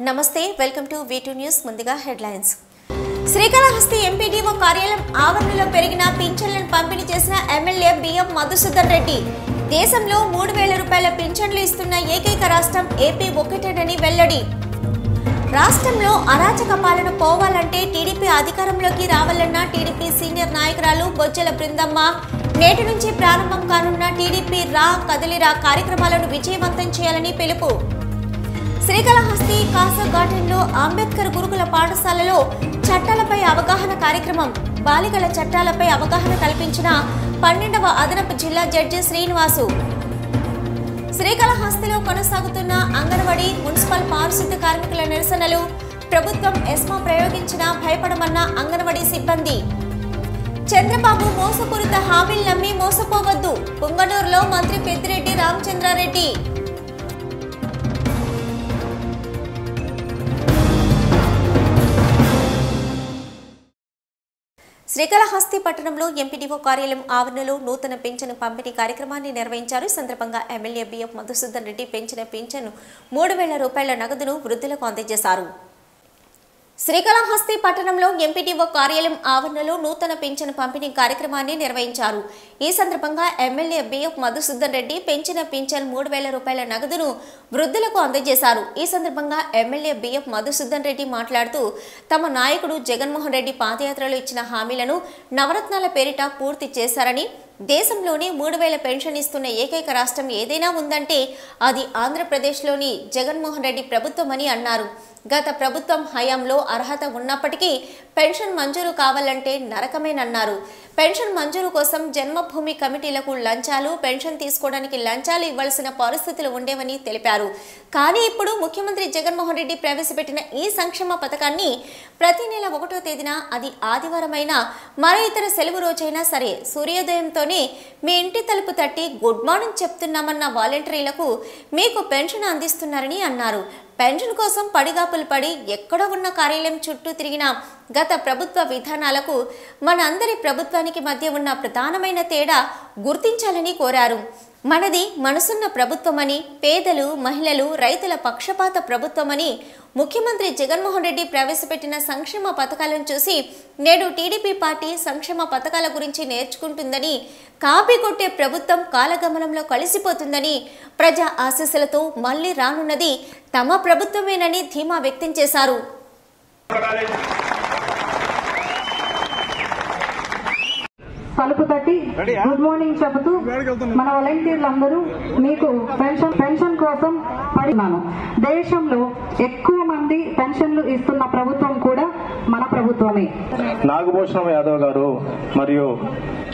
నమస్తే welcome to V2 news ముందుగా headlines Srikalahasti MPDO కార్యాలయం ఆవరణలో పెరిగిన పింఛన్లను పంపిణీ చేసిన ఎమ్మెల్యే బిఎం మధుసూదన్ రెడ్డి దేశంలో 3000 రూపాయల పింఛన్లు ఇస్తున్న ఏకైక రాష్ట్రం ఏపీ ఒక్కటేనని వెల్లడి రాష్ట్రంలో అరాచక పాలన పోవాలంటే టీడీపీ అధికారంలోకి రావాలన్న టీడీపీ సీనియర్ నాయకురాలు బొజ్జల బృందమ్మ నేటి నుంచి ప్రారంభం కానున్న టీడీపీ రా కదలిరా కార్యక్రమాలను విజయవంతం చేయాలని పిలుపు శ్రీకాళహస్తి కాసా గార్డెన్లో అంబేద్కర్ గురుకుల పాఠశాలలో చట్టాలపై అవగాహన కార్యక్రమం బాలికల చట్టాలపై అవగాహన కల్పించిన 12వ అదనపు జిల్లా జడ్జి శ్రీనివాసు శ్రీకాళహస్తిలో కొనసాగుతున్న అంగన్వాడీ మున్సిపల్ పారిశుద్ధ్య కార్మికుల నిరసనలు ప్రభుత్వం ఎస్మా ప్రయోగించిన భయపడమన్న అంగన్వాడీ సిబ్బంది చంద్రబాబు మోసపూరిత హామీలు నమ్మి మోసపోవద్దు పుంగనూరులో మంత్రి పెద్దిరెడ్డి రామచంద్రారెడ్డి శ్రీకాళహస్తి పట్టణంలో ఎంపీడీఓ కార్యాలయం ఆవరణలో నూతన పింఛను పంపిణీ కార్యక్రమాన్ని నిర్వహించారు. ఈ సందర్భంగా ఎమ్మెల్యే బిఎం మధుసూదన్ రెడ్డి పెంచిన పింఛను 3000 రూపాయల నగదును వృద్ధులకు అందజేశారు. శ్రీకాళహస్తి పట్టణంలో ఎంపీడీఓ కార్యాలయం ఆవరణలో నూతన పింఛను పంపిణీ కార్యక్రమాన్ని నిర్వహించారు. ఈ సందర్భంగా ఎమ్మెల్యే బిఎం మధుసూదన్ రెడ్డి పెంచిన పింఛన్ 3000 రూపాయల నగదును వృద్ధులకు అందజేశారు. ఈ సందర్భంగా ఎమ్మెల్యే బిఎం మధుసూదన్ రెడ్డి మాట్లాడుతూ తమ నాయకుడు జగన్మోహన్ రెడ్డి పాదయాత్రలో ఇచ్చిన హామీలను నవరత్నాల పేరిట పూర్తి చేశారని దేశంలోనే 3000 పెన్షన్ ఇస్తున్న ఏకైక రాష్ట్రం ఏదైనా ఉందంటే అది ఆంధ్రప్రదేశ్లోని జగన్మోహన్ రెడ్డి ప్రభుత్వమని అన్నారు. గత ప్రభుత్వం హయాంలో అర్హత ఉన్నప్పటికీ పెన్షన్ మంజూరు కావాలంటే నరకమేనన్నారు. పెన్షన్ మంజూరు కోసం జన్మభూమి కమిటీలకు లంచాలు, పెన్షన్ తీసుకోవడానికి లంచాలు ఇవ్వాల్సిన పరిస్థితులు ఉండేవని తెలిపారు. కానీ ఇప్పుడు ముఖ్యమంత్రి జగన్మోహన్ రెడ్డి ప్రవేశపెట్టిన ఈ సంక్షేమ పథకాన్ని ప్రతి నెల 1వ తేదీన అది ఆదివారమైనా మరో ఇతర సెలవు రోజైనా సరే సూర్యోదయంతోనే మీ ఇంటి తలుపు తట్టి గుడ్ మార్నింగ్ చెప్తున్నామన్న వాలంటీర్లకు మీకు పెన్షన్ అందిస్తున్నారని అన్నారు. పెన్షన్ కోసం పడిగాపులు పడి ఎక్కడో ఉన్న కార్యాలయం చుట్టూ తిరిగిన గత ప్రభుత్వ విధానాలకు మన అందరి ప్రభుత్వానికి మధ్య ఉన్న ప్రధానమైన తేడా గుర్తించాలని కోరారు. మనది మనసున్న ప్రభుత్వమని, పేదలు, మహిళలు, రైతుల పక్షపాత ప్రభుత్వమని, ముఖ్యమంత్రి జగన్మోహన్ రెడ్డి ప్రవేశపెట్టిన సంక్షేమ పథకాలను చూసి నేడు టీడీపీ పార్టీ సంక్షేమ పథకాల గురించి నేర్చుకుంటుందని, కాపీ కొట్టే ప్రభుత్వం కాలగమనంలో కలిసిపోతుందని, ప్రజా ఆశీస్సులతో మళ్లీ రానున్నది తమ ప్రభుత్వమేనని ధీమా వ్యక్తం చేశారు. తలుపు తట్టి గుడ్ మార్నింగ్ చెబుతూ మన వాలంటీర్లందరూ మీకు పెన్షన్ కోసం పడినాను. దేశంలో ఎక్కువ మంది పెన్షన్లు ఇస్తున్న ప్రభుత్వం కూడా మన ప్రభుత్వమే. నాగభూషణం యాదవ్ గారు మరియు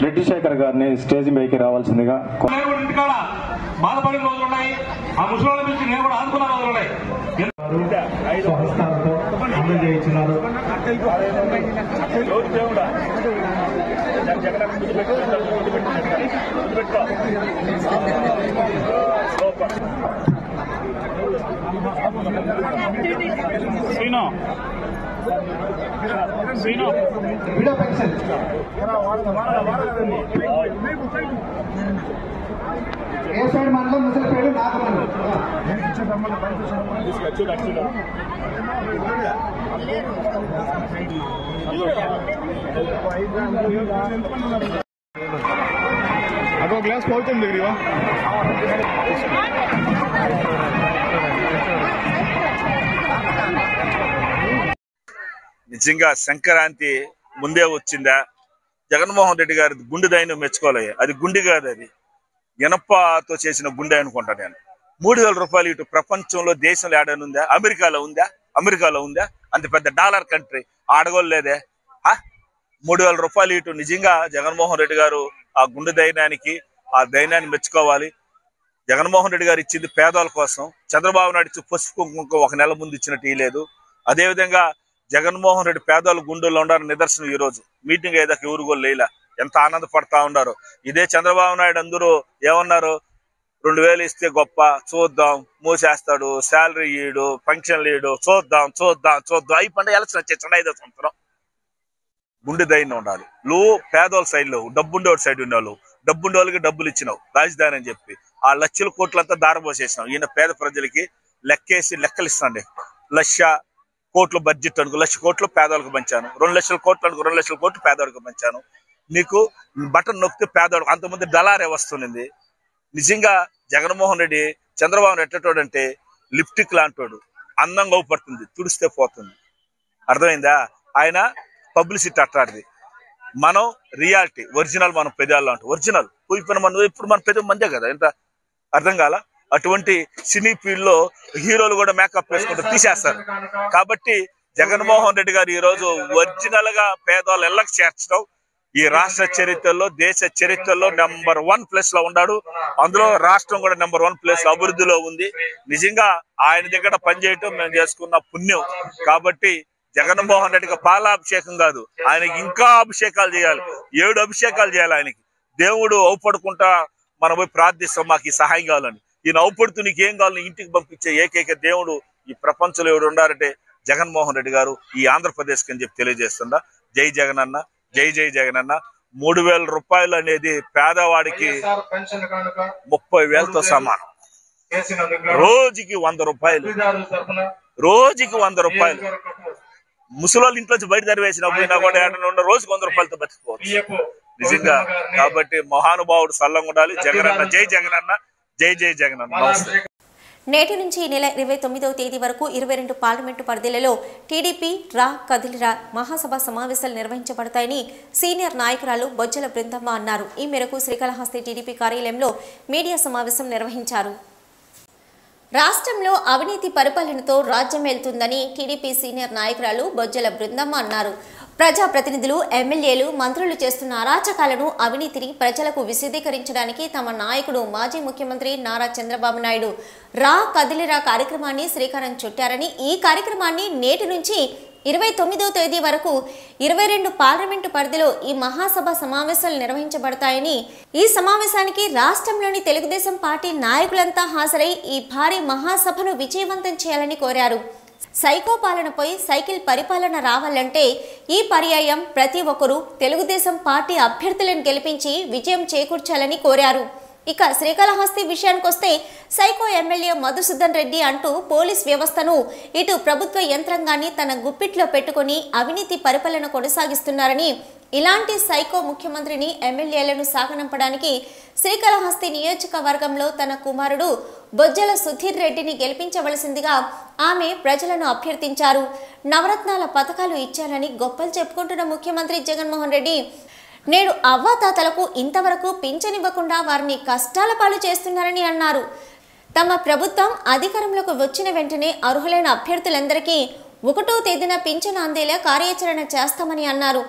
రెడ్డి శేఖర్ గారిని స్టేజ్ పైకి రావాల్సిందిగా బాధపడిన రోజులు ఉన్నాయి. ఆ ముసలి నుంచి నేను కూడా ఆదుకున్న రోజులు ఉన్నాయి. అందజేయించినారు. ఏ సైడ్ మండలం ముసలి పేరు నాగమల్లి అదో గ్లాస్ పోతుంది దగ్గర నిజంగా సంక్రాంతి ముందే వచ్చిందా? జగన్మోహన్ రెడ్డి గారి గుండె దైన్యం మెచ్చుకోలే. అది గుండె కాదు, అది ఎనపతో చేసిన గుండె అనుకుంటా నేను. 3000 రూపాయలు ఇటు ప్రపంచంలో దేశంలో ఏడనుందా? అమెరికాలో ఉందా? అంత పెద్ద డాలర్ కంట్రీ ఆడగోలేదే. 3000 రూపాయలు ఇటు నిజంగా జగన్మోహన్ రెడ్డి గారు ఆ గుండె ధైర్యానికి, ఆ ధైర్యాన్ని మెచ్చుకోవాలి. జగన్మోహన్ రెడ్డి గారు ఇచ్చింది పేదల కోసం. చంద్రబాబు నాయుడు పసుపు కుంకుమ 1 నెల ముందు ఇచ్చినట్టు ఇవ్వలేదు. అదేవిధంగా జగన్మోహన్ రెడ్డి పేదల గుండెల్లో ఉండాలని నిదర్శనం. ఈ రోజు మీటింగ్ ఏదాకా ఎవరు కూడా లేలా, ఎంత ఆనందపడతా ఉన్నారు. ఇదే చంద్రబాబు నాయుడు అందరూ ఏమన్నారు? 2000 ఇస్తే గొప్ప, చూద్దాం, మూసేస్తాడు, శాలరీ ఇయ్యడు, ఫంక్షన్లు ఇయ్యడు, చూద్దాం అయి పండుగ ఎలక్షన్ వచ్చేసండి 5వ సంవత్సరం. గుండె ధైర్యం ఉండాలి. పేదోళ్ళ సైడ్ లో డబ్బుండేవాడి సైడ్ ఉండేవాళ్ళు, డబ్బుండేవాళ్ళకి డబ్బులు ఇచ్చినావు రాజధాని అని చెప్పి ఆ లక్షల కోట్లంతా దారపోసేసినావు. ఈయన పేద ప్రజలకి లెక్కేసి లెక్కలు ఇస్తాండి. 1,00,00,000 బడ్జెట్ అనుకో 1,00,00,000 కోట్లు పేదవాళ్ళకు పంచాను, 2,00,00,000 కోట్లు అనుకో 2,00,00,000 కోట్లు పేదవాళ్ళకు పంచాను. నీకు బటన్ నొక్కితే పేదవాడు అంతమంది డలారే వస్తుంది. నిజంగా జగన్మోహన్ రెడ్డి చంద్రబాబు ఎట్టేటోడు అంటే లిప్టిక్ లాంటోడు, అందంగా అవుపడుతుంది, తుడిస్తే పోతుంది. అర్థమైందా? ఆయన పబ్లిసిటీ అట్టాడిది, మనం రియాలిటీ ఒరిజినల్, మనం పెదాల్లో అంటాం ఒరిజినల్ పోయిపోయిన మనం ఇప్పుడు మన పెద్ద మందే కదా, ఎంత అర్థం కాల. అటువంటి సినీ ఫీల్డ్ లో హీరోలు కూడా మేకప్ వేసుకుంటూ తీసేస్తారు. కాబట్టి జగన్మోహన్ రెడ్డి గారు ఈ రోజు ఒరిజినల్ గా పేదవాళ్ళు ఎల్లకి చేర్చడం ఈ రాష్ట్ర చరిత్రలో, దేశ చరిత్రలో నెంబర్ 1 ప్లేస్ లో ఉన్నాడు. అందులో రాష్ట్రం కూడా నెంబర్ 1 ప్లేస్ అభివృద్ధిలో ఉంది. నిజంగా ఆయన దగ్గర పనిచేయటం మేము చేసుకున్న పుణ్యం. కాబట్టి జగన్మోహన్ రెడ్డికి పాలాభిషేకం కాదు, ఆయనకి ఇంకా అభిషేకాలు చేయాలి, 7 అభిషేకాలు చేయాలి ఆయనకి. దేవుడు అవుపడుకుంటా మనం పోయి ప్రార్థిస్తాం మాకు ఈ సహాయం కావాలని. ఈయన అవుపడుతూ నీకు ఏం కావాలని ఇంటికి పంపించే ఏకైక దేవుడు ఈ ప్రపంచంలో ఎవరు ఉండారంటే జగన్మోహన్ రెడ్డి గారు, ఈ ఆంధ్రప్రదేశ్ అని చెప్పి తెలియజేస్తుందా. జై జగన్ అన్న, జై జై జగన్ అన్న. 3,000 రూపాయలు అనేది పేదవాడికి 30,000తో సమానం. రోజుకి 100 రూపాయలు, రోజుకి 100 రూపాయలు. ముసలోళ్ళు ఇంట్లోంచి బయట తరివేసినప్పుడు కూడా ఉన్న రోజుకి 100 రూపాయలతో బతికిపోవచ్చు నిజంగా. కాబట్టి మహానుభావుడు సల్లంగా ఉండాలి. జగనన్న, జై జగనన్న, జై జై జగనన్న. నమస్తే. నేటి నుంచి ఈ నెల 29వ తేదీ వరకు 22 పార్లమెంటు పరిధిలలో టీడీపీ రా కదిలిరా మహాసభ సమావేశాలు నిర్వహించబడతాయని సీనియర్ నాయకురాలు బొజ్జల బృందమ్మ అన్నారు. ఈ మేరకు శ్రీకాళహస్తి టీడీపీ కార్యాలయంలో మీడియా సమావేశం నిర్వహించారు. రాష్ట్రంలో అవినీతి పరిపాలనతో రాజ్యం వెళ్తుందని టీడీపీ సీనియర్ నాయకురాలు బొజ్జల బృందమ్మ అన్నారు. ప్రజాప్రతినిధులు, ఎమ్మెల్యేలు, మంత్రులు చేస్తున్న అరాచకాలను, అవినీతిని ప్రజలకు విశదీకరించడానికి తమ నాయకుడు మాజీ ముఖ్యమంత్రి నారా చంద్రబాబు నాయుడు రా కదిలిరా కార్యక్రమాన్ని శ్రీకారం చుట్టారని, ఈ కార్యక్రమాన్ని నేటి నుంచి 29వ తేదీ వరకు 22 పార్లమెంటు పరిధిలో ఈ మహాసభ సమావేశాలు నిర్వహించబడతాయని, ఈ సమావేశానికి రాష్ట్రంలోని తెలుగుదేశం పార్టీ నాయకులంతా హాజరై ఈ భారీ మహాసభను విజయవంతం చేయాలని కోరారు. సైకో పాలనపై సైకిల్ పరిపాలన రావాలంటే ఈ పర్యాయం ప్రతి ఒక్కరూ తెలుగుదేశం పార్టీ అభ్యర్థులను గెలిపించి విజయం చేకూర్చాలని కోరారు. ఇక శ్రీకాళహస్తి విషయానికొస్తే సైకో ఎమ్మెల్యే మధుసూదన్ రెడ్డి అంటూ పోలీస్ వ్యవస్థను, ఇటు ప్రభుత్వ యంత్రాంగాన్ని తన గుప్పిట్లో పెట్టుకుని అవినీతి పరిపాలన కొనసాగిస్తున్నారని, ఇలాంటి సైకో ముఖ్యమంత్రిని, ఎమ్మెల్యేలను సాగనంపడానికి శ్రీకాళహస్తి నియోజకవర్గంలో తన కుమారుడు బొజ్జల సుధీర్ రెడ్డిని గెలిపించవలసిందిగా ఆమె ప్రజలను అభ్యర్థించారు. నవరత్నాల పథకాలు ఇచ్చారని గొప్పలు చెప్పుకుంటున్న ముఖ్యమంత్రి జగన్మోహన్ రెడ్డి నేడు అవ్వాతాతలకు ఇంతవరకు పింఛనివ్వకుండా వారిని కష్టాల పాలు చేస్తున్నారని అన్నారు. తమ ప్రభుత్వం అధికారంలోకి వచ్చిన వెంటనే అర్హులైన అభ్యర్థులందరికీ 1వ తేదీన పింఛను అందేలా కార్యాచరణ చేస్తామని అన్నారు.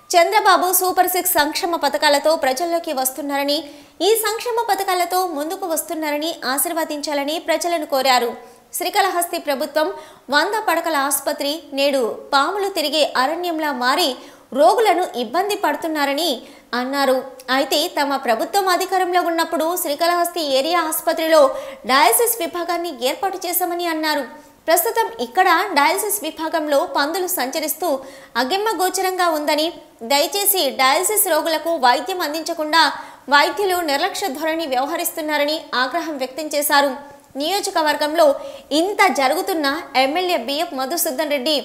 చంద్రబాబు సూపర్ 6 సంక్షేమ పథకాలతో ప్రజల్లోకి వస్తున్నారని, ఈ సంక్షేమ పథకాలతో ముందుకు వస్తున్నారని ఆశీర్వదించాలని ప్రజలను కోరారు. శ్రీకాళహస్తి ప్రభుత్వం 100 పడకల ఆసుపత్రి నేడు పాములు తిరిగే అరణ్యంలా మారి రోగులను ఇబ్బంది పడుతున్నారని అన్నారు. అయితే తమ ప్రభుత్వం అధికారంలో ఉన్నప్పుడు శ్రీకాళహస్తి ఏరియా ఆసుపత్రిలో డయాలసిస్ విభాగాన్ని ఏర్పాటు చేశామని అన్నారు. ప్రస్తుతం ఇక్కడ డయాలసిస్ విభాగంలో పందులు సంచరిస్తూ అగమ్య గోచరంగా ఉందని, దయచేసి డయాలసిస్ రోగులకు వైద్యం అందించకుండా వైద్యులు నిర్లక్ష్య ధోరణి వ్యవహరిస్తున్నారని ఆగ్రహం వ్యక్తం చేశారు. నియోజకవర్గంలో ఇంత జరుగుతున్న ఎమ్మెల్యే బిఎఫ్ మధుసూదన్ రెడ్డి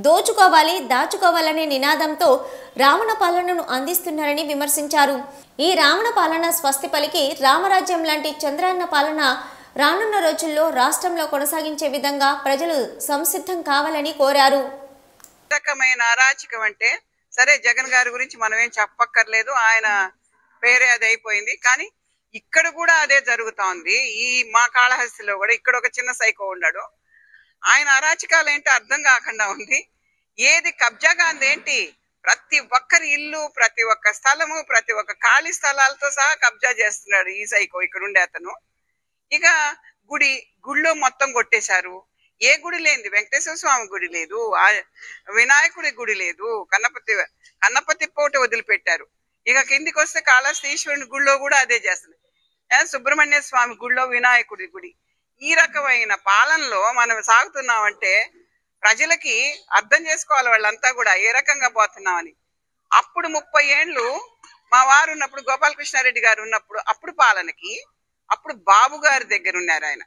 దోచుకోవాలి, దాచుకోవాలనే నినాదంతో రావణ పాలనను అందిస్తున్నారని విమర్శించారు. ఈ రావణ పాలన స్వస్తి పలికి రామరాజ్యం లాంటి చంద్రాన్న పాలన రానున్న రోజుల్లో రాష్ట్రంలో కొనసాగించే విధంగా ప్రజలు సంసిద్ధం కావాలని కోరారు. రకమైన అరాచకం అంటే సరే, జగన్ గారి గురించి మనం ఏం చెప్పక్కర్లేదు, ఆయన పేరే అది అయిపోయింది. కానీ ఇక్కడ కూడా అదే జరుగుతా ఉంది. ఈ మా కాళహస్తిలో కూడా ఇక్కడ ఒక చిన్న సైకో ఉన్నాడు. ఆయన అరాచకాలు ఏంటో అర్థం కాకుండా ఉంది. ఏది కబ్జాగా ఏంటి, ప్రతి ఒక్కరి ఇల్లు, ప్రతి ఒక్క స్థలము, ప్రతి ఒక్క ఖాళీ స్థలాలతో సహా కబ్జా చేస్తున్నాడు ఈ సైకో ఇక్కడ ఉండే అతను. ఇక గుడిలో మొత్తం కొట్టేశారు. ఏ గుడి లేనిది, వెంకటేశ్వర స్వామి గుడి లేదు, వినాయకుడి గుడి లేదు, కన్నపతి పోట వదిలిపెట్టారు. ఇక కిందికి వస్తే కాళహస్తి ఈశ్వరుని గుడిలో కూడా అదే చేస్తుంది. సుబ్రహ్మణ్య స్వామి గుడిలో వినాయకుడి గుడి. ఈ రకమైన పాలనలో మనం సాగుతున్నామంటే ప్రజలకి అర్థం చేసుకోవాలి వాళ్ళంతా కూడా ఏ రకంగా పోతున్నామని. అప్పుడు 30 ఏళ్ళు మా వారు ఉన్నప్పుడు, గోపాలకృష్ణారెడ్డి గారు ఉన్నప్పుడు, అప్పుడు పాలనకి అప్పుడు బాబు గారి దగ్గర ఉన్నారు ఆయన.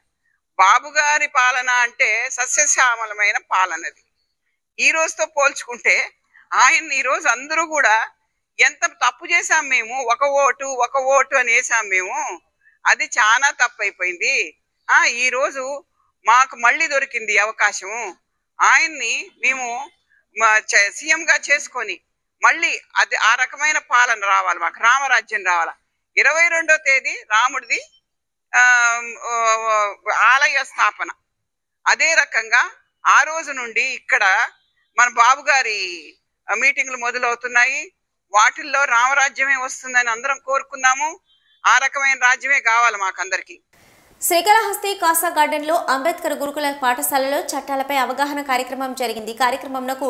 బాబు గారి పాలన అంటే సస్యశ్యామలమైన పాలనది. ఈ రోజుతో పోల్చుకుంటే ఆయన్ని ఈ రోజు అందరూ కూడా ఎంత తప్పు చేశాం మేము, ఒక ఓటు అని వేసాం మేము, అది చాలా తప్పు అయిపోయింది. ఈ రోజు మాకు మళ్ళీ దొరికింది అవకాశం. ఆయన్ని మేము సీఎం గా చేసుకొని మళ్ళీ అది ఆ రకమైన పాలన రావాలి, మాకు రామరాజ్యం రావాలి. 22వ తేదీ రాముడిది ఆలయ స్థాపన. అదే రకంగా ఆ రోజు నుండి ఇక్కడ మన బాబు గారి మీటింగ్లు మొదలవుతున్నాయి. వాటిల్లో రామరాజ్యమే వస్తుందని అందరం కోరుకున్నాము. ఆ రకమైన రాజ్యమే కావాలి మాకందరికి. శ్రీకాళహస్తి కాసా గార్డెన్ లో అంబేద్కర్ గురుకుల పాఠశాలలో చట్టాలపై అవగాహన కార్యక్రమం జరిగింది. కార్యక్రమంకు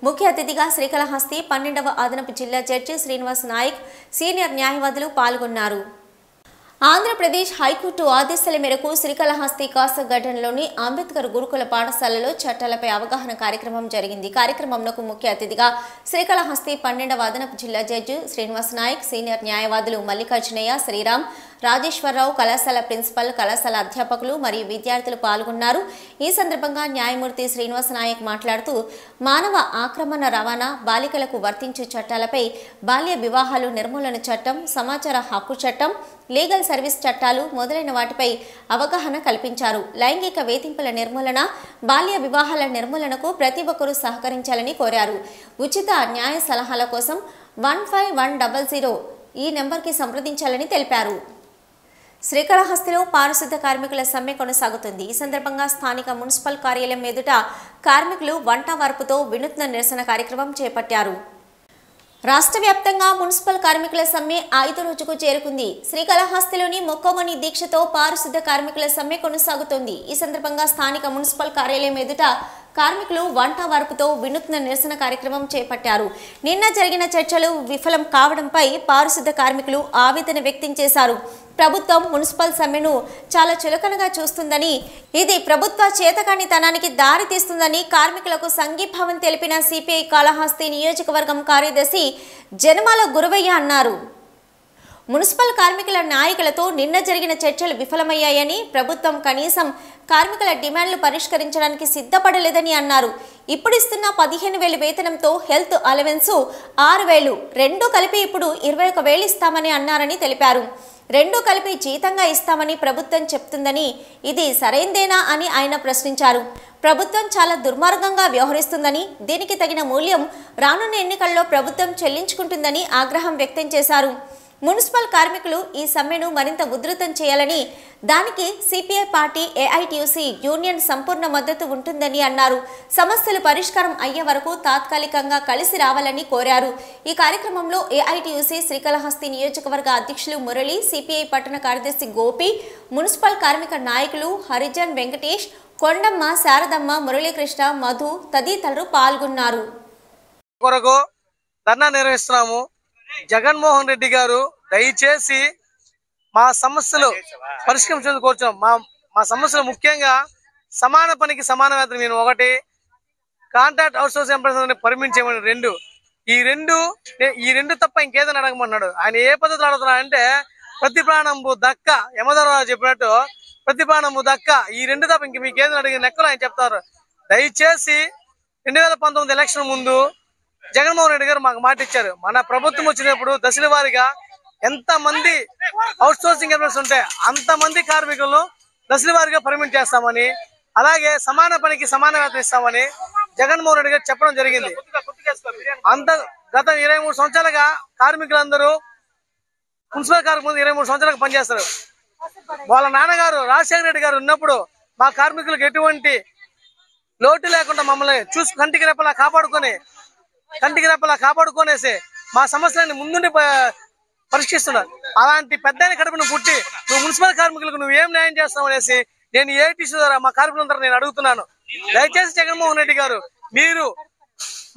ముఖ్య అతిథిగా శ్రీకాళహస్తి 12వ అదనపు జిల్లా జడ్జి శ్రీనివాస్ నాయక్, సీనియర్ న్యాయవాదులు పాల్గొన్నారు. ఆంధ్రప్రదేశ్ హైకోర్టు ఆదేశాల మేరకు శ్రీకాళహస్తి కాసా గార్డెన్లోని అంబేద్కర్ గురుకుల పాఠశాలలో చట్టాలపై అవగాహన కార్యక్రమం జరిగింది. కార్యక్రమంకు ముఖ్య అతిథిగా శ్రీకాళహస్తి 12వ అదనపు జిల్లా జడ్జి శ్రీనివాస్ నాయక్, సీనియర్ న్యాయవాదులు మల్లికార్జునయ్య, శ్రీరామ్, రాజేశ్వరరావు, కళాశాల ప్రిన్సిపల్, కళాశాల అధ్యాపకులు మరియు విద్యార్థులు పాల్గొన్నారు. ఈ సందర్భంగా న్యాయమూర్తి శ్రీనివాస్ నాయక్ మాట్లాడుతూ మానవ ఆక్రమణ రవాణా, బాలికలకు వర్తించే చట్టాలపై బాల్య వివాహాలు నిర్మూలన చట్టం, సమాచార హక్కు చట్టం, లీగల్ సర్వీస్ చట్టాలు మొదలైన వాటిపై అవగాహన కల్పించారు. లైంగిక వేధింపుల నిర్మూలన, బాల్య వివాహాల నిర్మూలనకు ప్రతి ఒక్కరూ సహకరించాలని కోరారు. ఉచిత న్యాయ సలహాల కోసం 15100 ఈ నెంబర్కి సంప్రదించాలని తెలిపారు. శ్రీకాళహస్తిలో పారిశుద్ధ కార్మికుల సమ్మె కొనసాగుతుంది. ఈ సందర్భంగా స్థానిక మున్సిపల్ కార్యాలయం ఎదుట కార్మికులు వంట వార్పుతో వినూత్న నిరసన కార్యక్రమం చేపట్టారు. రాష్ట్ర వ్యాప్తంగా మున్సిపల్ కార్మికుల సమ్మె 5వ రోజుకు చేరుకుంది. శ్రీకాళహస్తిలోని మొక్కమణి దీక్షతో పారిశుద్ధ కార్మికుల సమ్మె కొనసాగుతోంది. ఈ సందర్భంగా స్థానిక మున్సిపల్ కార్యాలయం ఎదుట కార్మికులు వంట వార్పుతో వినూత్న నిరసన కార్యక్రమం చేపట్టారు. నిన్న జరిగిన చర్చలు విఫలం కావడంపై పారిశుద్ధ కార్మికులు ఆవేదన వ్యక్తం చేశారు. ప్రభుత్వం మున్సిపల్ సమ్మెను చాలా చులకనగా చూస్తుందని, ఇది ప్రభుత్వ చేతకానితనానికి దారి తీస్తుందని కార్మికులకు సంఘీభావం తెలిపిన సిపిఐ కాళహస్తి నియోజకవర్గం కార్యదర్శి జనమాల గురవయ్య అన్నారు. మున్సిపల్ కార్మికుల నాయకులతో నిన్న జరిగిన చర్చలు విఫలమయ్యాయని, ప్రభుత్వం కనీసం కార్మికుల డిమాండ్లు పరిష్కరించడానికి సిద్ధపడలేదని అన్నారు. ఇప్పుడు ఇస్తున్న 15,000 వేతనంతో హెల్త్ అలవెన్స్ 6,000, రెండూ కలిపి ఇప్పుడు 21,000 ఇస్తామని అన్నారని తెలిపారు. రెండూ కలిపి జీతంగా ఇస్తామని ప్రభుత్వం చెప్తుందని, ఇది సరైందేనా అని ఆయన ప్రశ్నించారు. ప్రభుత్వం చాలా దుర్మార్గంగా వ్యవహరిస్తుందని, దీనికి తగిన మూల్యం రానున్న ఎన్నికల్లో ప్రభుత్వం చెల్లించుకుంటుందని ఆగ్రహం వ్యక్తం చేశారు. మున్సిపల్ కార్మికులు ఈ సమ్మెను మరింత ఉధృతం చేయాలని, దానికి సిపిఐ పార్టీ, ఏఐటియుసి యూనియన్ సంపూర్ణ మద్దతు ఉంటుందని అన్నారు. సమస్యలు పరిష్కారం అయ్యే వరకు తాత్కాలికంగా కలిసి రావాలని కోరారు. ఈ కార్యక్రమంలో ఏఐటియుసి శ్రీకాళహస్తి నియోజకవర్గ అధ్యక్షులు మురళి, సిపిఐ పట్టణ కార్యదర్శి గోపి, మున్సిపల్ కార్మిక నాయకులు హరిజన్, వెంకటేష్, కొండమ్మ, శారదమ్మ, మురళీకృష్ణ, మధు తదితరులు పాల్గొన్నారు. జగన్మోహన్ రెడ్డి గారు దయచేసి మా సమస్యలు పరిష్కరించేందుకు కోరుచున్నాం. మా సమస్యలు ముఖ్యంగా సమాన పనికి సమాన వేతనం నేను 1, కాంట్రాక్ట్ అవుట్సోర్సింగ్ ఎంప్లాయీస్ పర్మిట్ చేయమని 2. ఈ రెండు తప్ప ఇంకేదైనా అడగమన్నాడు. ఆయన ఏ పద్ధతిలో అడుగుతున్నాడంటే ప్రతి ప్రాణంబు దక్క, యమధర్మరాజు చెప్పినట్టు ప్రతి ప్రాణంబు దక్క, ఈ 2 తప్ప ఇంక మీకు ఏదైనా అడిగిన లెక్కలు ఆయన చెప్తారు. దయచేసి 2019 ఎలక్షన్ ముందు జగన్మోహన్ రెడ్డి గారు మాకు మాట ఇచ్చారు. మన ప్రభుత్వం వచ్చినప్పుడు దశల వారీగా ఎంత మంది అవుట్ సోర్సింగ్ ఎంప్లాయీస్ ఉంటే అంతమంది కార్మికులను దశల వారీగా పర్మిట్ చేస్తామని, అలాగే సమాన పనికి సమాన వేతనం ఇస్తామని జగన్మోహన్ రెడ్డి గారు చెప్పడం జరిగింది. గత 23 సంవత్సరాలుగా కార్మికులందరూ మున్సిపల్ కార్మికులు 23 సంవత్సరాలుగా పనిచేస్తారు. వాళ్ళ నాన్నగారు రాజశేఖర రెడ్డి గారు ఉన్నప్పుడు మా కార్మికులకు ఎటువంటి లోటు లేకుండా మమ్మల్ని కంటికి రెప్పలా కాపాడుకునేసి మా సమస్యలను ముందుండి పరిష్కరిస్తున్నారు. అలాంటి పెద్ద కడుపును పుట్టి నువ్వు మున్సిపల్ కార్మికులకు నువ్వు ఏం న్యాయం చేస్తావు అనేసి నేను ఏఐటీసీ ద్వారా మా కార్మికులందరూ నేను అడుగుతున్నాను. దయచేసి జగన్మోహన్ రెడ్డి గారు, మీరు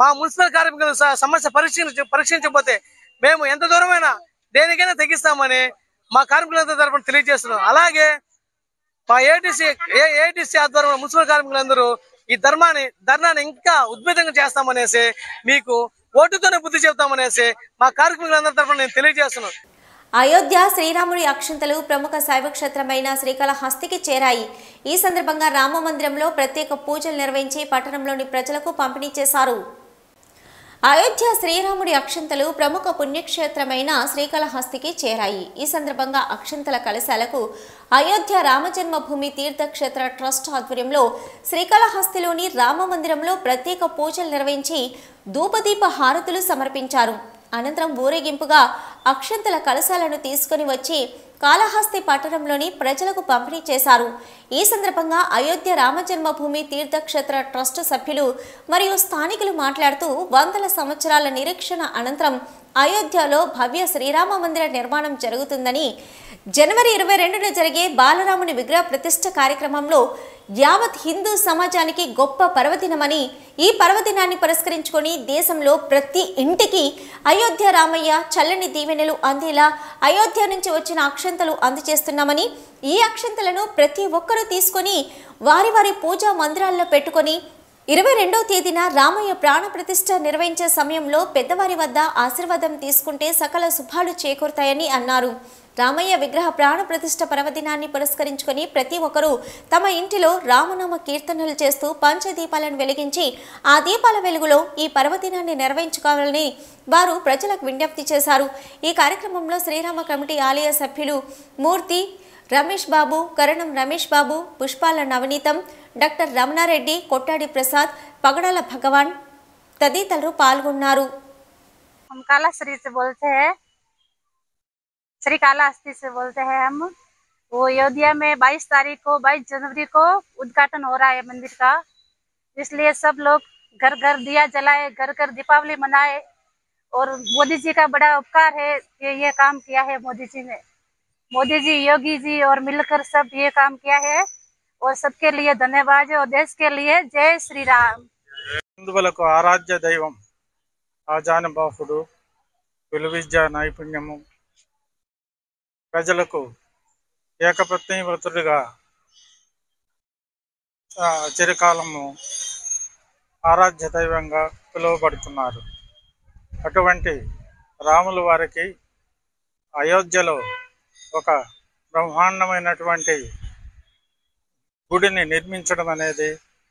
మా మున్సిపల్ కార్మికుల సమస్య పరీక్షించకపోతే మేము ఎంత దూరమైనా దేనికైనా తగ్గిస్తామని మా కార్మికులందరి తరపున తెలియజేస్తున్నాం. అలాగే మా ఏఐటీసీ ఆధ్వర్యంలో మున్సిపల్ కార్మికులందరూ ఈ ధర్నాన్ని ఇంకా ఉద్భుతంగా చేస్తామనేసి, మీకు ఓటుతోనే బుద్ధి చెప్తామనేసి మా కార్మికులందరి తరపున నేను తెలియజేస్తున్నాను. అయోధ్య శ్రీరాముడి అక్షంతలు ప్రముఖ శైవ క్షేత్రమైన శ్రీకాళహస్తికి చేరాయి. ఈ సందర్భంగా రామ మందిరంలో ప్రత్యేక పూజలు నిర్వహించి పట్టణంలోని ప్రజలకు పంపిణీ చేశారు. అయోధ్య శ్రీరాముడి అక్షంతలు ప్రముఖ పుణ్యక్షేత్రమైన శ్రీకాళహస్తికి చేరాయి. ఈ సందర్భంగా అక్షంతల కలశాలకు అయోధ్య రామజన్మభూమి తీర్థక్షేత్ర ట్రస్ట్ ఆధ్వర్యంలో శ్రీకాళహస్తిలోని రామ మందిరంలో ప్రత్యేక పూజలు నిర్వహించి ధూపదీప హారతులు సమర్పించారు. అనంతరం ఊరేగింపుగా అక్షంతల కలశాలను తీసుకుని వచ్చి కాళహస్తి పట్టణంలోని ప్రజలకు పంపిణీ చేశారు. ఈ సందర్భంగా అయోధ్య రామజన్మభూమి తీర్థక్షేత్ర ట్రస్ట్ సభ్యులు మరియు స్థానికులు మాట్లాడుతూ 100 సంవత్సరాల నిరీక్షణ అనంతరం అయోధ్యలో భవ్య శ్రీరామ మందిర నిర్మాణం జరుగుతుందని, జనవరి 22న జరిగే బాలరాముని విగ్రహ ప్రతిష్ఠ కార్యక్రమంలో యావత్ హిందూ సమాజానికి గొప్ప పర్వదినమని, ఈ పర్వదినాన్ని పురస్కరించుకొని దేశంలో ప్రతి ఇంటికి అయోధ్య రామయ్య చల్లని దీవెనలు అందేలా అయోధ్య నుంచి వచ్చిన అక్షంతలు అందజేస్తున్నామని, ఈ అక్షంతలను ప్రతి ఒక్కరూ తీసుకొని వారి వారి పూజా మందిరాల్లో పెట్టుకొని 22వ తేదీన రామయ్య ప్రాణ ప్రతిష్ఠ నిర్వహించే సమయంలో పెద్దవారి వద్ద ఆశీర్వాదం తీసుకుంటే సకల శుభాలు చేకూరుతాయని అన్నారు. రామయ్య విగ్రహ ప్రాణ ప్రతిష్ఠ పర్వదినాన్ని పురస్కరించుకొని ప్రతి ఒక్కరూ తమ ఇంటిలో రామనామ కీర్తనలు చేస్తూ పంచదీపాలను వెలిగించి ఆ దీపాల వెలుగులో ఈ పర్వదినాన్ని నిర్వహించుకోవాలని వారు ప్రజలకు విజ్ఞప్తి చేశారు. ఈ కార్యక్రమంలో శ్రీరామ కమిటీ ఆలయ సభ్యులు మూర్తి, రమేష్ బాబు, కరణం రమేష్ బాబు, పుష్పాల నవనీతం, డాక్టర్ రమణారెడ్డి, కొట్టాడి ప్రసాద్, పగడాల భగవాన్ తదితరులు పాల్గొన్నారు. हम कालाश्री से बोलते हैं, श्री कालाहस्ती से बोलते हैं हम। वो अयोध्या में 22 तारीख को 22 जनवरी को उद्घाटन हो रहा है मंदिर का, इसलिए सब लोग घर घर दिया जलाए, घर घर दीपावली मनाए। और मोदी जी का बड़ा उपकार है कि ये काम किया है मोदी जी ने। मोदी जी, योगी जी और मिलकर सब ये काम किया है और सबके लिए धन्यवाद और देश के लिए जय श्री राम। హిందువులకు ఆరాధ్య దైవం ఆజానుబాహుడు, విలువిద్యా నైపుణ్యము, ప్రజలకు ఏకపత్నీవ్రతుడిగా చిరకాలము ఆరాధ్య దైవంగా పిలువబడుతున్నారు. అటువంటి రాముల వారికి అయోధ్యలో ఒక బ్రహ్మాండమైనటువంటి గుడిని నిర్మించడం అనేది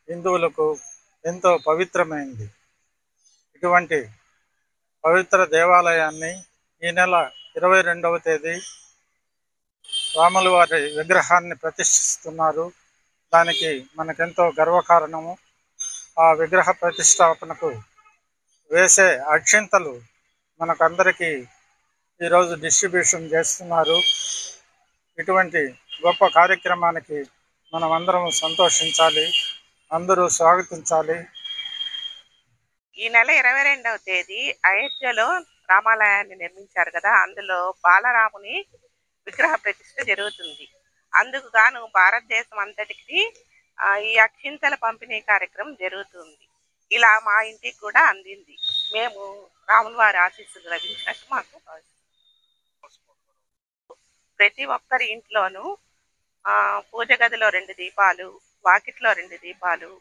హిందువులకు ఎంతో పవిత్రమైంది. ఇటువంటి పవిత్ర దేవాలయాన్ని ఈ నెల 22వ తేదీ రాముల వారి విగ్రహాన్ని ప్రతిష్ఠిస్తున్నారు. దానికి మనకెంతో గర్వకారణము. ఆ విగ్రహ ప్రతిష్టాపనకు వేసే అక్షింతలు మనకందరికీ ఈరోజు డిస్ట్రిబ్యూషన్ చేస్తున్నారు. ఇటువంటి గొప్ప కార్యక్రమానికి మనం అందరం సంతోషించాలి, అందరూ స్వాగతించాలి. ఈ నెల 22వ తేదీ అయోధ్యలో రామాలయాన్ని నిర్మించారు కదా, అందులో బాలరాముని విగ్రహ ప్రతిష్ఠ జరుగుతుంది. అందుకు గాను భారతదేశం అంతటికి ఈ అక్షింతల పంపిణీ కార్యక్రమం జరుగుతుంది. ఇలా మా ఇంటికి కూడా అందింది. మేము రాముల వారి ఆశీస్సులు లభించినట్టు మాకు ప్రతి ఒక్కరి ఇంట్లోనూ పూజ గదిలో 2 దీపాలు, వాకిట్లో 2 దీపాలు,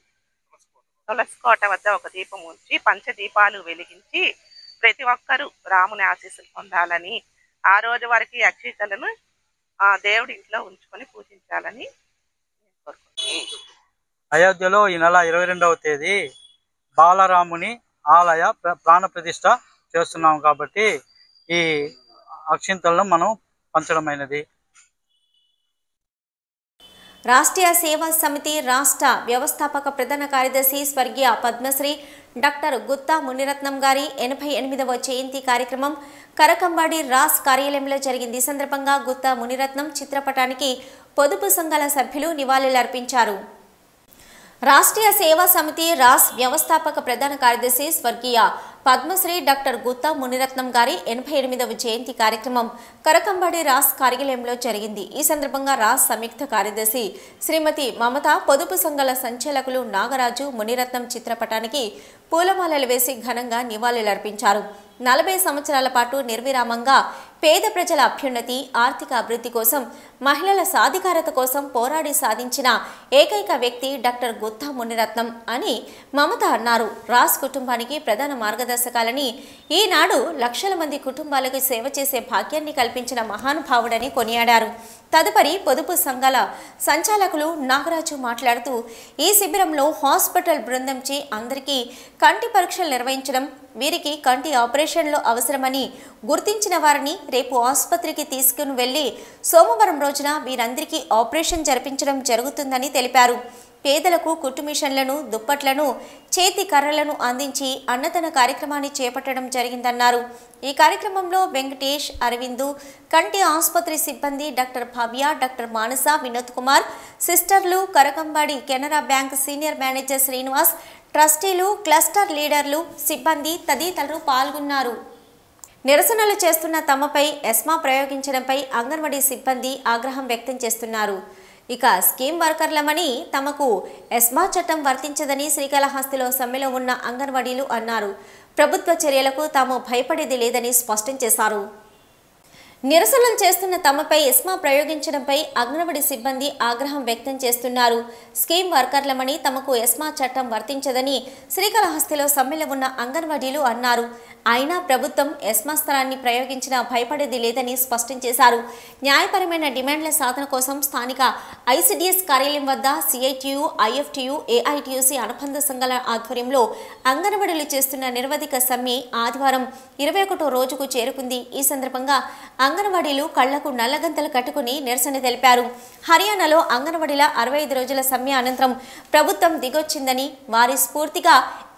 తులసి కోట వద్ద 1 దీపం ఉంచి పంచదీపాలు వెలిగించి ప్రతి ఒక్కరూ రాముని ఆశీస్సులు పొందాలని, ఆ రోజు వరకు అక్షింతలను దేవుడి ఇంట్లో ఉంచుకొని పూజించాలని కోరుకుంటున్నాను. అయోధ్యలో ఈ నెల 22వ తేదీ బాలరాముని ఆలయ ప్రాణ ప్రతిష్ఠ చేస్తున్నాం కాబట్టి ఈ అక్షింతలను మనం పంచడమైనది. రాష్ట్రీయ సేవా సమితి రాష్ట్ర వ్యవస్థాపక ప్రధాన కార్యదర్శి స్వర్గీయ పద్మశ్రీ డాక్టర్ గుత్తా మునిరత్నం గారి 88వ జయంతి కార్యక్రమం కరకంబాడి రాస్ కార్యాలయంలో జరిగింది. ఈ సందర్భంగా గుత్తా మునిరత్నం చిత్రపటానికి పొదుపు సంఘాల సభ్యులు నివాళులర్పించారు. రాష్ట్రీయ సేవా సమితి రాస్ వ్యవస్థాపక ప్రధాన కార్యదర్శి స్వర్గీయ పద్మశ్రీ డాక్టర్ గుత్తా మునిరత్నం గారి 88వ జయంతి కార్యక్రమం కరకంబాడి రాస్ కార్యాలయంలో జరిగింది. ఈ సందర్భంగా రాస్ సంయుక్త కార్యదర్శి శ్రీమతి మమత, పొదుపు సంఘాల సంచాలకులు నాగరాజు మునిరత్నం చిత్రపటానికి పూలమాలలు వేసి ఘనంగా నివాళులర్పించారు. 40 సంవత్సరాల పాటు నిర్విరామంగా పేద ప్రజల అభ్యున్నతి, ఆర్థిక అభివృద్ధి కోసం, మహిళల సాధికారత కోసం పోరాడి సాధించిన ఏకైక వ్యక్తి డాక్టర్ గుత్తా మునిరత్నం అని మమత అన్నారు. రాజ్ కుటుంబానికి ప్రధాన మార్గదర్శకాలని, ఈనాడు లక్షల మంది కుటుంబాలకు సేవ చేసే భాగ్యాన్ని కల్పించిన మహానుభావుడని కొనియాడారు. తదుపరి పొదుపు సంఘాల సంచాలకులు నాగరాజు మాట్లాడుతూ, ఈ శిబిరంలో హాస్పిటల్ బృందంచే అందరికీ కంటి పరీక్షలు నిర్వహించడం, వీరికి కంటి ఆపరేషన్లు అవసరమని గుర్తించిన వారిని రేపు ఆసుపత్రికి తీసుకుని వెళ్లి సోమవారం రోజున వీరందరికీ ఆపరేషన్ జరిపించడం జరుగుతుందని తెలిపారు. పేదలకు కుట్టు మిషన్లను, దుప్పట్లను, చేతి కర్రలను అందించి అన్నదాన కార్యక్రమాన్ని చేపట్టడం జరిగిందన్నారు. ఈ కార్యక్రమంలో వెంకటేష్, అరవిందు, కంటి ఆసుపత్రి సిబ్బంది డాక్టర్ భవ్య, డాక్టర్ మానస, వినోద్ కుమార్, సిస్టర్లు, Karakambadi Canara bank senior manager Srinivas, ట్రస్టీలు, క్లస్టర్ లీడర్లు, సిబ్బంది తదితరులు పాల్గొన్నారు. నిరసనలు చేస్తున్న తమపై ఎస్మా ప్రయోగించడంపై అంగన్వాడీ సిబ్బంది ఆగ్రహం వ్యక్తం చేస్తున్నారు. ఇక స్కీమ్ వర్కర్లమని తమకు ఎస్మా చట్టం వర్తించదని శ్రీకాళహస్తిలో సమ్మెలో ఉన్న అంగన్వాడీలు అన్నారు. ప్రభుత్వ చర్యలకు తాము భయపడేది లేదని స్పష్టం చేశారు. నిరసనలు చేస్తున్న తమపై ఎస్మా ప్రయోగించడంపై అంగన్వాడీ సిబ్బంది ఆగ్రహం వ్యక్తం చేస్తున్నారు. స్కీమ్ వర్కర్లమని తమకు ఎస్మా చట్టం వర్తించదని శ్రీకాళహస్తిలో సమ్మెలో ఉన్న అంగన్వాడీలు అన్నారు. అయినా ప్రభుత్వం ఎస్మా స్థలాన్ని ప్రయోగించినా భయపడేది లేదని స్పష్టం చేశారు. న్యాయపరమైన డిమాండ్ల సాధన కోసం స్థానిక ఐసిడిఎస్ కార్యాలయం వద్ద సిఐటియు, ఐఎఫ్టియు, ఏఐటియుసి అనుబంధ సంఘాల ఆధ్వర్యంలో అంగన్వాడీలు చేస్తున్న నిరవధిక సమ్మె ఆదివారం 21వ రోజుకు చేరుకుంది. ఈ సందర్భంగా అంగన్వాడీలు కళ్లకు నల్లగంతలు కట్టుకుని నిరసన తెలిపారు. హర్యానాలో అంగన్వాడీల 65 రోజుల సమ్మె అనంతరం ప్రభుత్వం దిగొచ్చిందని, వారి స్ఫూర్తిగా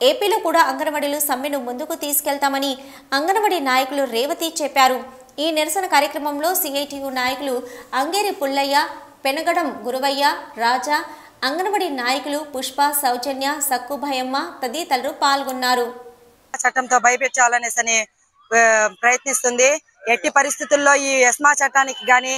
ఏపీలో కూడా అంగన్వాడీలు సమ్మెను ముందుకు తీసుకెళ్తామని అంగన్వాడీ నాయకులు రేవతి చెప్పారు. ఈ నిరసన కార్యక్రమంలో సిఐటియు నాయకులు అంగేరి పుల్లయ్య, పెనగడం గురువయ్య, రాజా, అంగన్వాడీ నాయకులు పుష్ప, సౌజన్య, సక్కుభయమ్మ తదితరులు పాల్గొన్నారు. చట్టంతో భయపెట్టాలనేసని ప్రయత్నిస్తుంది. ఎట్టి పరిస్థితుల్లో ఈ ఎస్మా చట్టానికి గాని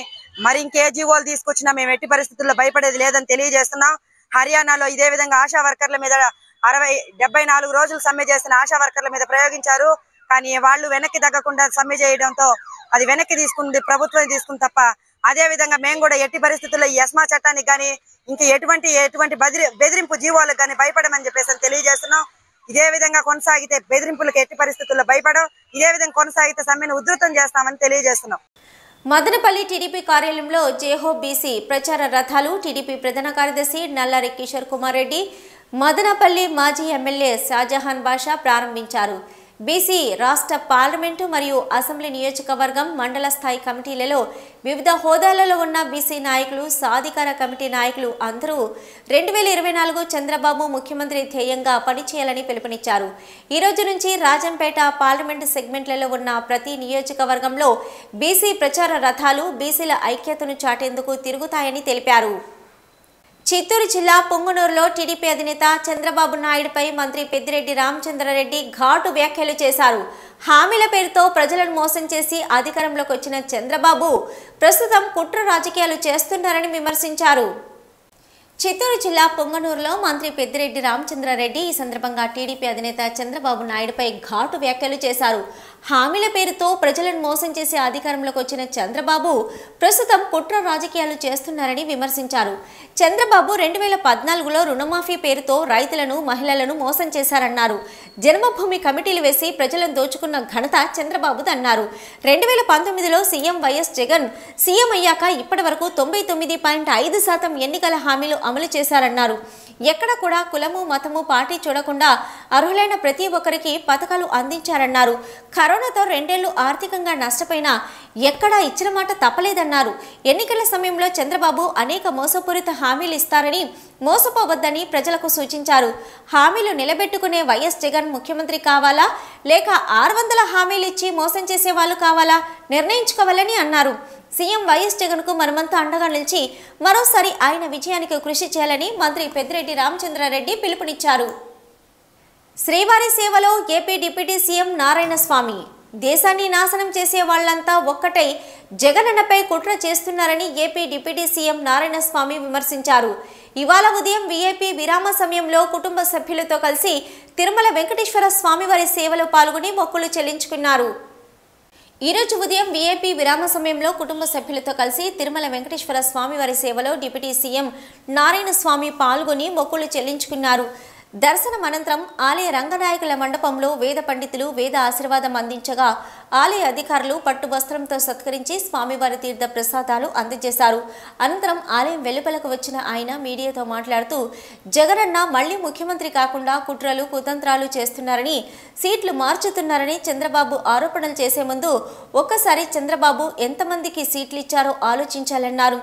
మరి ఇంకే జీవోలు తీసుకొచ్చినా మేము ఎట్టి పరిస్థితుల్లో భయపడేది లేదని తెలియజేస్తున్నాం. హర్యానాలో ఇదే విధంగా ఆశా వర్కర్ల మీద 74 రోజులు సమ్మె చేసిన ఆశా వర్కర్ల మీద ప్రయోగించారు. కానీ వాళ్ళు వెనక్కి తగ్గకుండా సమ్మె చేయడంతో అది వెనక్కి తీసుకుంది, ప్రభుత్వం తీసుకుంది తప్ప. అదే విధంగా మేము కూడా ఎట్టి పరిస్థితుల్లో ఈ ఎస్మా చట్టానికి గాని ఇంకా ఎటువంటి బెదిరింపు జీవోలకు గాని భయపడమని చెప్పేసి తెలియజేస్తున్నాం. ఇదే విధంగా కొనసాగితే బెదిరింపులకు ఎట్టి పరిస్థితుల్లో భయపడం, ఇదే విధంగా కొనసాగితే సమ్మెను ఉధృతం చేస్తామని తెలియజేస్తున్నాం. మదనపల్లి టీడీపీ కార్యాలయంలో జేహో బీసీ ప్రచార రథాలు టీడీపీ ప్రధాన కార్యదర్శి నల్లారి కిషోర్ కుమార్ రెడ్డి, మదనపల్లి మాజీ ఎమ్మెల్యే షాజహాన్ బాషా ప్రారంభించారు. బీసీ రాష్ట్ర పార్లమెంటు మరియు అసెంబ్లీ నియోజకవర్గం మండల స్థాయి కమిటీలలో వివిధ హోదాలలో ఉన్న బీసీ నాయకులు, సాధికార కమిటీ నాయకులు అందరూ 2024 చంద్రబాబు ముఖ్యమంత్రి ధ్యేయంగా పనిచేయాలని పిలుపునిచ్చారు. ఈ రోజు నుంచి రాజంపేట పార్లమెంటు సెగ్మెంట్లలో ఉన్న ప్రతి నియోజకవర్గంలో బీసీ ప్రచార రథాలు బీసీల ఐక్యతను చాటేందుకు తిరుగుతాయని తెలిపారు. చిత్తూరు జిల్లా పొంగనూరులో టీడీపీ అధినేత చంద్రబాబు నాయుడుపై మంత్రి పెద్దిరెడ్డి రామచంద్రారెడ్డి ఘాటు వ్యాఖ్యలు చేశారు. హామీల పేరుతో ప్రజలను మోసం చేసి అధికారంలోకి వచ్చిన చంద్రబాబు ప్రస్తుతం కుట్ర రాజకీయాలు చేస్తున్నారని విమర్శించారు. చిత్తూరు జిల్లా పొంగనూరులో మంత్రి పెద్దిరెడ్డి రామచంద్రారెడ్డి ఈ సందర్భంగా టీడీపీ అధినేత చంద్రబాబు నాయుడుపై ఘాటు వ్యాఖ్యలు చేశారు. హామీల పేరుతో ప్రజలను మోసం చేసి అధికారంలోకి వచ్చిన చంద్రబాబు ప్రస్తుతం కుట్ర రాజకీయాలు చేస్తున్నారని విమర్శించారు. చంద్రబాబు 2014లో రుణమాఫీ పేరుతో రైతులను, మహిళలను మోసం చేశారన్నారు. జన్మభూమి కమిటీలు వేసి ప్రజలను దోచుకున్న ఘనత చంద్రబాబుదన్నారు. 2019లో సీఎం వైఎస్ జగన్ సీఎం అయ్యాక ఇప్పటి వరకు 99.5% ఎన్నికల హామీలు అమలు చేశారన్నారు. ఎక్కడ కూడా కులము, మతము, పార్టీ చూడకుండా అర్హులైన ప్రతి ఒక్కరికి పథకాలు అందించారన్నారు. కరోనాతో 2 ఏళ్లు ఆర్థికంగా నష్టపోయినా ఎక్కడా ఇచ్చిన మాట తప్పలేదన్నారు. ఎన్నికల సమయంలో చంద్రబాబు అనేక మోసపూరిత హామీలు ఇస్తారని మోసపోవద్దని ప్రజలకు సూచించారు. హామీలు నిలబెట్టుకునే వైఎస్ జగన్ ముఖ్యమంత్రి కావాలా లేక 600 హామీలు ఇచ్చి మోసం చేసే వాళ్ళు కావాలా నిర్ణయించుకోవాలని అన్నారు. సీఎం వైఎస్ జగన్కు మనమంతా అండగా నిలిచి మరోసారి ఆయన విజయానికి కృషి చేయాలని మంత్రి పెద్దిరెడ్డి రామచంద్రారెడ్డి పిలుపునిచ్చారు. శ్రీవారి సేవలో ఏపీ డిప్యూటీ సీఎం నారాయణ స్వామి దేశాన్ని నాశనం చేసే వాళ్లంతా ఒక్కటై జగనన్నపై కుట్ర చేస్తున్నారని ఏపీ డిప్యూటీ సీఎం నారాయణ స్వామి విమర్శించారు. ఇవాళ ఉదయం వీఐపీ విరామ సమయంలో కుటుంబ సభ్యులతో కలిసి తిరుమల వెంకటేశ్వర స్వామివారి సేవలో పాల్గొని మొక్కులు చెల్లించుకున్నారు. ఈ రోజు ఉదయం వీఐపీ విరామ సమయంలో కుటుంబ సభ్యులతో కలిసి తిరుమల వెంకటేశ్వర స్వామి వారి సేవలో డిప్యూటీ సీఎం నారాయణ స్వామి పాల్గొని మొక్కులు చెల్లించుకున్నారు. దర్శనం అనంతరం ఆలయ రంగనాయకుల మండపంలో వేద పండితులు వేద ఆశీర్వాదం అందించగా ఆలయ అధికారులు పట్టు వస్త్రంతో సత్కరించి స్వామివారి తీర్థ ప్రసాదాలు అందజేశారు. అనంతరం ఆలయం వెలుపలకు వచ్చిన ఆయన మీడియాతో మాట్లాడుతూ జగనన్న మళ్లీ ముఖ్యమంత్రి కాకుండా కుట్రలు కుతంత్రాలు చేస్తున్నారని, సీట్లు మార్చుతున్నారని చంద్రబాబు ఆరోపణలు చేసే ముందు ఒక్కసారి చంద్రబాబు ఎంతమందికి సీట్లు ఇచ్చారో ఆలోచించాలన్నారు.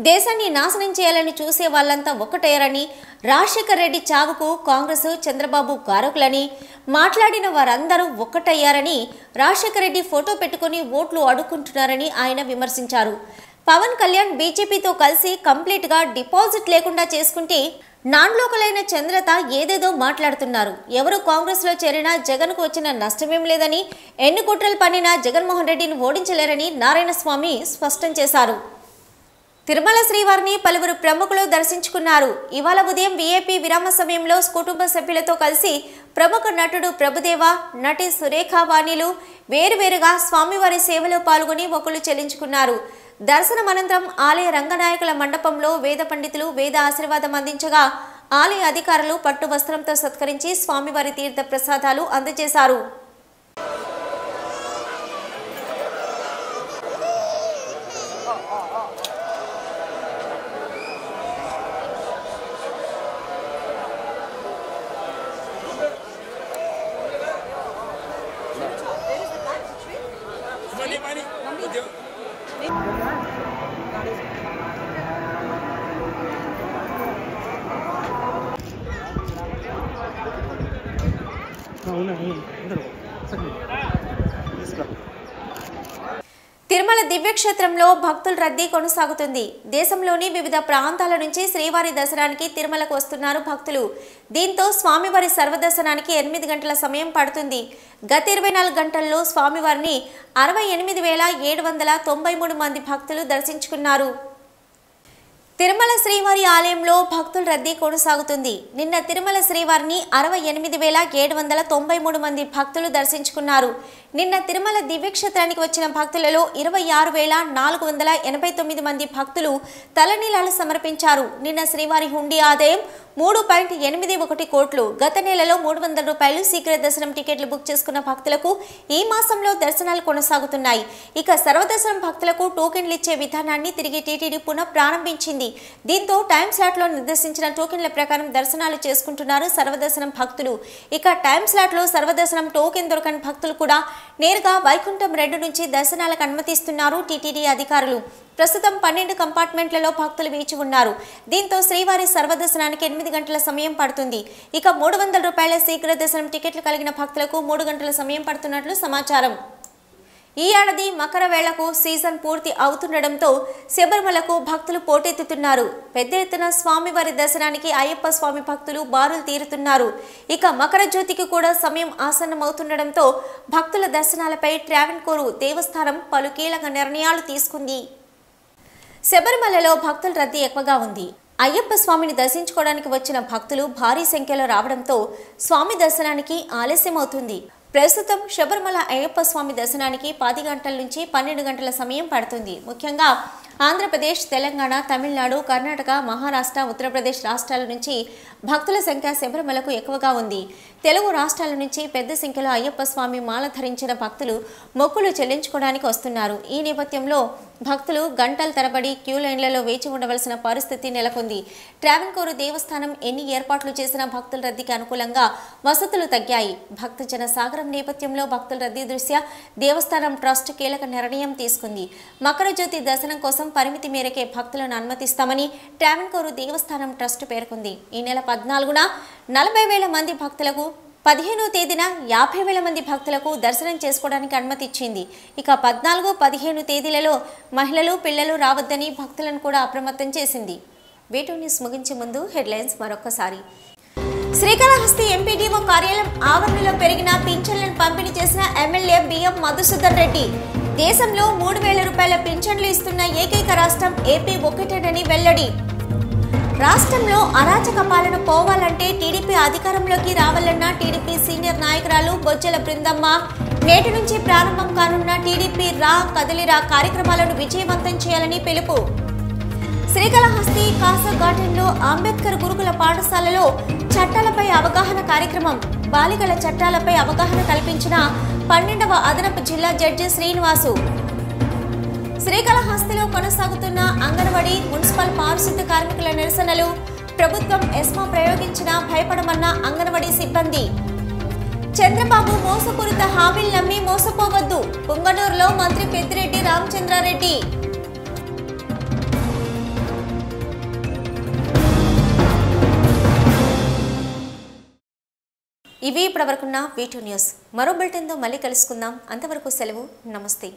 దేశాన్ని నాశనం చేయాలని చూసే వాళ్ళంతా ఒక్కటయ్యారని, రాజశేఖర్ రెడ్డి చావుకు కాంగ్రెస్ చంద్రబాబు కారకులని, మాట్లాడిన వారందరూ ఒక్కటయ్యారని, రాజశేఖర్ రెడ్డి ఫోటో పెట్టుకుని ఓట్లు అడుక్కుంటున్నారని ఆయన విమర్శించారు. పవన్ కళ్యాణ్ బీజేపీతో కలిసి కంప్లీట్ గా డిపాజిట్ లేకుండా చేసుకుంటే నాన్ లోకలైన చంద్రత ఏదేదో మాట్లాడుతున్నారు. ఎవరు కాంగ్రెస్ లో చేరినా జగన్ కు వచ్చిన నష్టమేం లేదని, ఎన్ని కుట్రలు పన్నినా జగన్మోహన్ రెడ్డిని ఓడించలేరని నారాయణ స్వామి స్పష్టం చేశారు. తిరుమల శ్రీవారిని పలువురు ప్రముఖులు దర్శించుకున్నారు. ఇవాళ ఉదయం వీఐపీ విరామ సమయంలో కుటుంబ సభ్యులతో కలిసి ప్రముఖ నటుడు ప్రభుదేవ, నటి సురేఖ వాణిలు వేరువేరుగా స్వామివారి సేవలో పాల్గొని మొక్కులు చెల్లించుకున్నారు. దర్శనం అనంతరం ఆలయ రంగనాయకుల మండపంలో వేద పండితులు వేద ఆశీర్వాదం అందించగా ఆలయ అధికారులు పట్టు వస్త్రంతో సత్కరించి స్వామివారి తీర్థ ప్రసాదాలు అందజేశారు. తిరుమల దివ్యక్షేత్రంలో భక్తుల రద్దీ కొనసాగుతుంది. దేశంలోని వివిధ ప్రాంతాల నుంచి శ్రీవారి దర్శనానికి తిరుమలకు వస్తున్నారు భక్తులు. దీంతో స్వామివారి సర్వదర్శనానికి 8 గంటల సమయం పడుతుంది. గత 24 గంటల్లో స్వామివారిని 68,793 మంది భక్తులు దర్శించుకున్నారు. తిరుమల శ్రీవారి ఆలయంలో భక్తుల రద్దీ కొనసాగుతుంది. నిన్న తిరుమల శ్రీవారిని 68,793 మంది భక్తులు దర్శించుకున్నారు. నిన్న తిరుమల దివ్యక్షేత్రానికి వచ్చిన భక్తులలో 26,489 మంది భక్తులు తలనీలాలు సమర్పించారు. నిన్న శ్రీవారి హుండీ ఆదాయం 3.81 కోట్లు. గత నెలలో 300 రూపాయలు శీఘ్ర దర్శనం టికెట్లు బుక్ చేసుకున్న భక్తులకు ఈ మాసంలో దర్శనాలు కొనసాగుతున్నాయి. ఇక సర్వదర్శనం భక్తులకు టోకెన్లు ఇచ్చే విధానాన్ని తిరిగి టీటీడీ పునః ప్రారంభించింది. దీంతో టైం స్లాట్ లో నిర్దేశించిన టోకెన్ల ప్రకారం దర్శనాలు చేసుకుంటున్నారు సర్వదర్శనం భక్తులు. ఇక టైం స్లాట్ లో సర్వదర్శనం టోకెన్ దొరకని భక్తులు కూడా నేరుగా వైకుంఠం 2 నుంచి దర్శనాలకు అనుమతిస్తున్నారు టీటీడీ అధికారులు. ప్రస్తుతం 12 కంపార్ట్మెంట్లలో భక్తులు వేచి ఉన్నారు. దీంతో శ్రీవారి సర్వదర్శనానికి 8 గంటల సమయం పడుతుంది. ఇక 300 రూపాయల శీఘ్ర దర్శనం టికెట్లు కలిగిన భక్తులకు 3 గంటల సమయం పడుతున్నట్లు సమాచారం. ఈ ఏడాది మకర వేళకు సీజన్ పూర్తి అవుతుండటంతో శబరిమలకు భక్తులు పోటెత్తుతున్నారు. పెద్ద ఎత్తున స్వామివారి దర్శనానికి అయ్యప్ప స్వామి భక్తులు బారులు తీరుతున్నారు. ఇక మకర జ్యోతికి కూడా సమయం ఆసన్నమవుతుండటంతో భక్తుల దర్శనాలపై ట్రావెన్కోర్ దేవస్థానం పలు కీలక నిర్ణయాలు తీసుకుంది. శబరిమలలో భక్తుల రద్దీ ఎక్కువగా ఉంది. అయ్యప్ప స్వామిని దర్శించుకోవడానికి వచ్చిన భక్తులు భారీ సంఖ్యలో రావడంతో స్వామి దర్శనానికి ఆలస్యమవుతుంది. ప్రస్తుతం శబరిమల అయ్యప్ప స్వామి దర్శనానికి 10 గంటల నుంచి 12 గంటల సమయం పడుతుంది. ముఖ్యంగా ఆంధ్రప్రదేశ్, తెలంగాణ, తమిళనాడు, కర్ణాటక, మహారాష్ట్ర, ఉత్తరప్రదేశ్ రాష్ట్రాల నుంచి భక్తుల సంఖ్య శబరిమలకు ఎక్కువగా ఉంది. తెలుగు రాష్ట్రాల నుంచి పెద్ద సంఖ్యలో అయ్యప్ప స్వామి మాల ధరించిన భక్తులు మొక్కులు చెల్లించుకోవడానికి వస్తున్నారు. ఈ నేపథ్యంలో భక్తులు గంటల తరబడి క్యూ లైన్లలో వేచి ఉండవలసిన పరిస్థితి నెలకొంది. ట్రావెన్కోర్ దేవస్థానం ఎన్ని ఏర్పాట్లు చేసినా భక్తుల రద్దీకి అనుకూలంగా వసతులు తగ్గాయి. భక్తజన సాగరం నేపథ్యంలో భక్తుల రద్దీ దృష్ట్యా దేవస్థానం ట్రస్ట్ కీలక నిర్ణయం తీసుకుంది. మకర జ్యోతి దర్శనం కోసం పరిమితి మేరకే భక్తులను అనుమతిస్తామని ట్రావెన్కోర్ దేవస్థానం ట్రస్ట్ పేర్కొంది. ఈ నెల 14న 40,000 మంది భక్తులకు, 15వ తేదీన 50,000 మంది భక్తులకు దర్శనం చేసుకోవడానికి అనుమతి ఇచ్చింది. ఇక 14, 15 తేదీలలో మహిళలు, పిల్లలు రావద్దని భక్తులను కూడా అప్రమత్తం చేసింది. వేటూ న్యూస్ ముగించే ముందు హెడ్లైన్స్ మరొకసారి. శ్రీకాళహస్తి ఎంపీడీఓ కార్యాలయం ఆవరణలో పెరిగిన పింఛన్లను పంపిణీ చేసిన ఎమ్మెల్యే బిఎం మధుసూదన్ రెడ్డి. దేశంలో 3,000 రూపాయల పింఛన్లు ఇస్తున్న ఏకైక రాష్ట్రం ఏపీ ఒక్కటేనని వెల్లడి. రాష్ట్రంలో అరాచక పాలన పోవాలంటే టీడీపీ అధికారంలోకి రావాలన్న టీడీపీ సీనియర్ నాయకురాలు బొజ్జల బృందమ్మ. నేటి నుంచి ప్రారంభం కానున్న టీడీపీ రా కదలిరా కార్యక్రమాలను విజయవంతం చేయాలని పిలుపు. శ్రీకాళహస్తి కాసా గార్డెన్లో అంబేద్కర్ గురుకుల పాఠశాలలో చట్టాలపై అవగాహన కార్యక్రమం. బాలికల చట్టాలపై అవగాహన కల్పించిన 12వ అదనపు జిల్లా జడ్జి శ్రీనివాసు. శ్రీకాళహస్తిలో కొనసాగుతున్న అంగన్వాడీ మున్సిపల్ పారిశుద్ధ్య కార్మికుల నిరసనలు. ప్రభుత్వం ఎస్మా ప్రయోగించినా భయపడమన్న అంగన్వాడీ సిబ్బంది. చంద్రబాబు మోసపూరిత హామీలు నమ్మి మోసపోవద్దు. పుంగనూరులో మంత్రి పెద్దిరెడ్డి రామచంద్రారెడ్డి. ఇవి ఇప్పటివరకున్న V2 న్యూస్. మరో బులెటిన్తో మళ్ళీ కలుసుకుందాం. అంతవరకు సెలవు. నమస్తే.